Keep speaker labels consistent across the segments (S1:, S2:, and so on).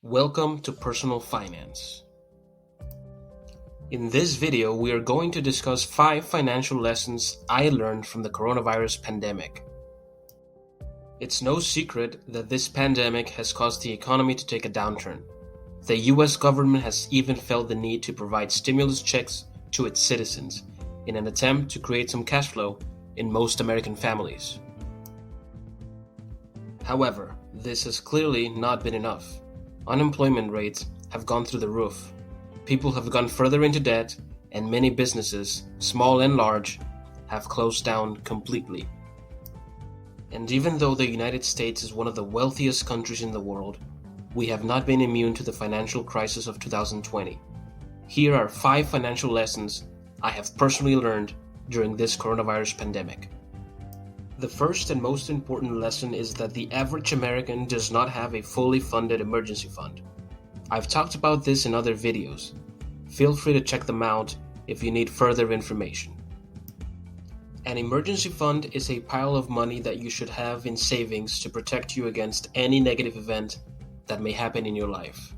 S1: Welcome to Personal Finance. In this video, we are going to discuss 5 financial lessons I learned from the coronavirus pandemic. It's no secret that this pandemic has caused the economy to take a downturn. The US government has even felt the need to provide stimulus checks to its citizens in an attempt to create some cash flow in most American families. However, this has clearly not been enough. Unemployment rates have gone through the roof. People have gone further into debt, and many businesses, small and large, have closed down completely. And even though the United States is one of the wealthiest countries in the world, we have not been immune to the financial crisis of 2020. Here are 5 financial lessons I have personally learned during this coronavirus pandemic. The first and most important lesson is that the average American does not have a fully funded emergency fund. I've talked about this in other videos. Feel free to check them out if you need further information. An emergency fund is a pile of money that you should have in savings to protect you against any negative event that may happen in your life.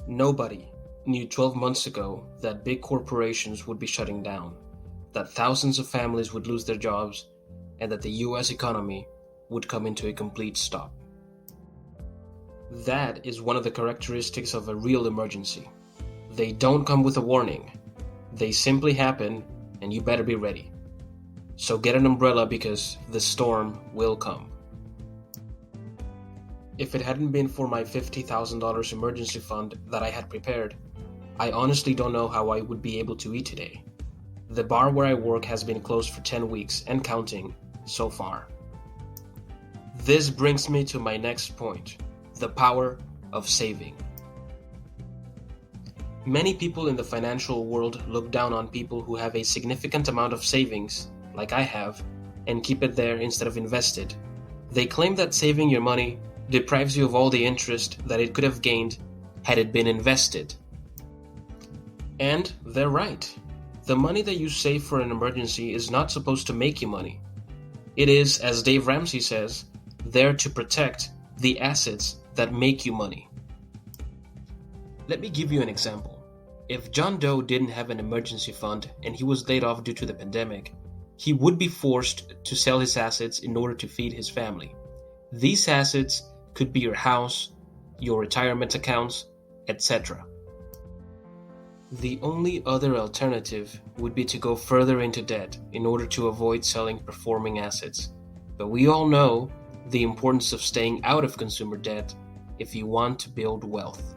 S1: Nobody knew 12 months ago that big corporations would be shutting down, that thousands of families would lose their jobs, and that the US economy would come into a complete stop. That is one of the characteristics of a real emergency. They don't come with a warning. They simply happen, and you better be ready. So get an umbrella because the storm will come. If it hadn't been for my $50,000 emergency fund that I had prepared, I honestly don't know how I would be able to eat today. The bar where I work has been closed for 10 weeks and counting so far. This brings me to my next point, the power of saving. Many people in the financial world look down on people who have a significant amount of savings, like I have, and keep it there instead of invested. They claim that saving your money deprives you of all the interest that it could have gained had it been invested. And they're right. The money that you save for an emergency is not supposed to make you money. It is, as Dave Ramsey says, there to protect the assets that make you money. Let me give you an example. If John Doe didn't have an emergency fund and he was laid off due to the pandemic, he would be forced to sell his assets in order to feed his family. These assets could be your house, your retirement accounts, etc. The only other alternative would be to go further into debt in order to avoid selling performing assets. But we all know the importance of staying out of consumer debt if you want to build wealth.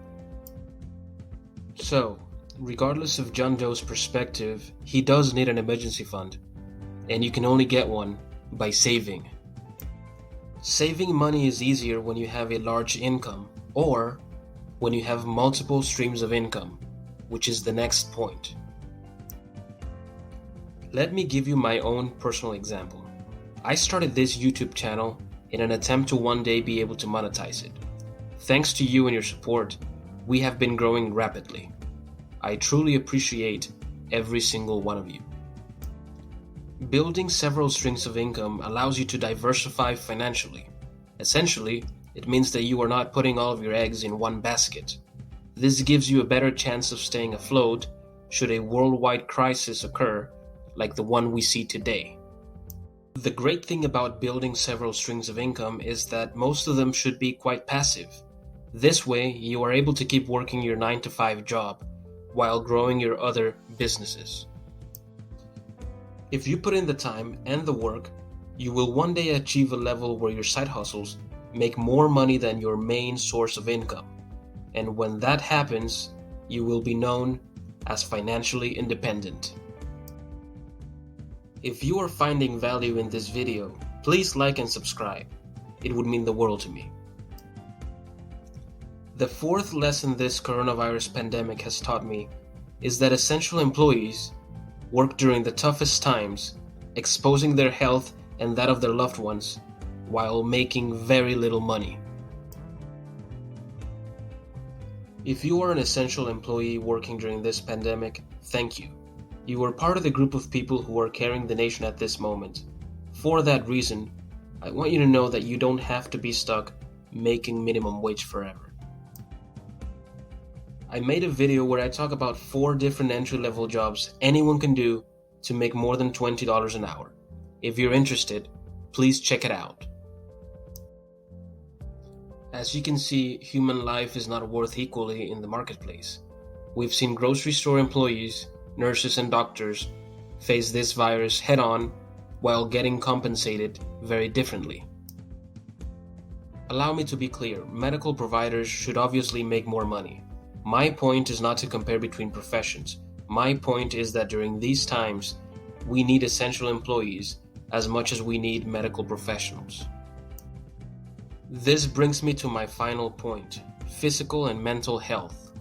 S1: So, regardless of John Doe's perspective, he does need an emergency fund, and you can only get one by saving. Saving money is easier when you have a large income or when you have multiple streams of income, which is the next point. Let me give you my own personal example. I started this YouTube channel in an attempt to one day be able to monetize it. Thanks to you and your support, we have been growing rapidly. I truly appreciate every single one of you. Building several streams of income allows you to diversify financially. Essentially, it means that you are not putting all of your eggs in one basket. This gives you a better chance of staying afloat should a worldwide crisis occur like the one we see today. The great thing about building several streams of income is that most of them should be quite passive. This way, you are able to keep working your 9-to-5 job while growing your other businesses. If you put in the time and the work, you will one day achieve a level where your side hustles make more money than your main source of income. And when that happens, you will be known as financially independent. If you are finding value in this video, please like and subscribe. It would mean the world to me. The fourth lesson this coronavirus pandemic has taught me is that essential employees work during the toughest times, exposing their health and that of their loved ones, while making very little money. If you are an essential employee working during this pandemic, thank you. You are part of the group of people who are carrying the nation at this moment. For that reason, I want you to know that you don't have to be stuck making minimum wage forever. I made a video where I talk about 4 different entry-level jobs anyone can do to make more than $20 an hour. If you're interested, please check it out. As you can see, human life is not worth equally in the marketplace. We've seen grocery store employees, nurses, and doctors face this virus head-on while getting compensated very differently. Allow me to be clear, medical providers should obviously make more money. My point is not to compare between professions. My point is that during these times, we need essential employees as much as we need medical professionals. This brings me to my final point, physical and mental health.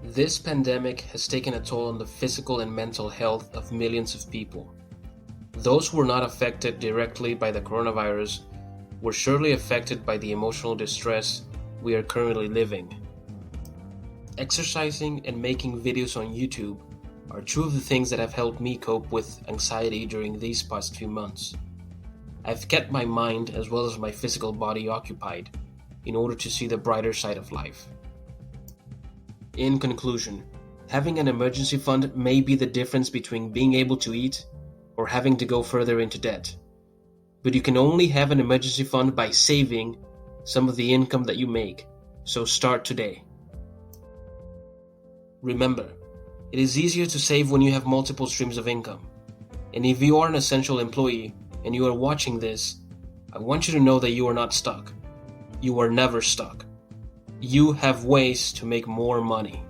S1: This pandemic has taken a toll on the physical and mental health of millions of people. Those who were not affected directly by the coronavirus were surely affected by the emotional distress we are currently living. Exercising and making videos on YouTube are two of the things that have helped me cope with anxiety during these past few months. I've kept my mind as well as my physical body occupied in order to see the brighter side of life. In conclusion, having an emergency fund may be the difference between being able to eat or having to go further into debt. But you can only have an emergency fund by saving some of the income that you make, so start today. Remember, it is easier to save when you have multiple streams of income. And if you are an essential employee and you are watching this, I want you to know that you are not stuck. You are never stuck. You have ways to make more money.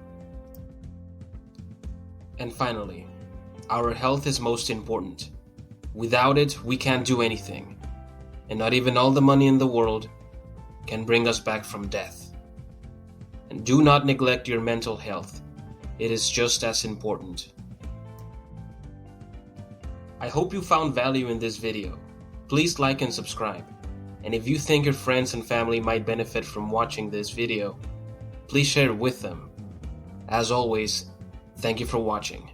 S1: And finally, our health is most important. Without it, we can't do anything. And not even all the money in the world can bring us back from death. And do not neglect your mental health. It is just as important. I hope you found value in this video. Please like and subscribe. And if you think your friends and family might benefit from watching this video, please share it with them. As always, thank you for watching.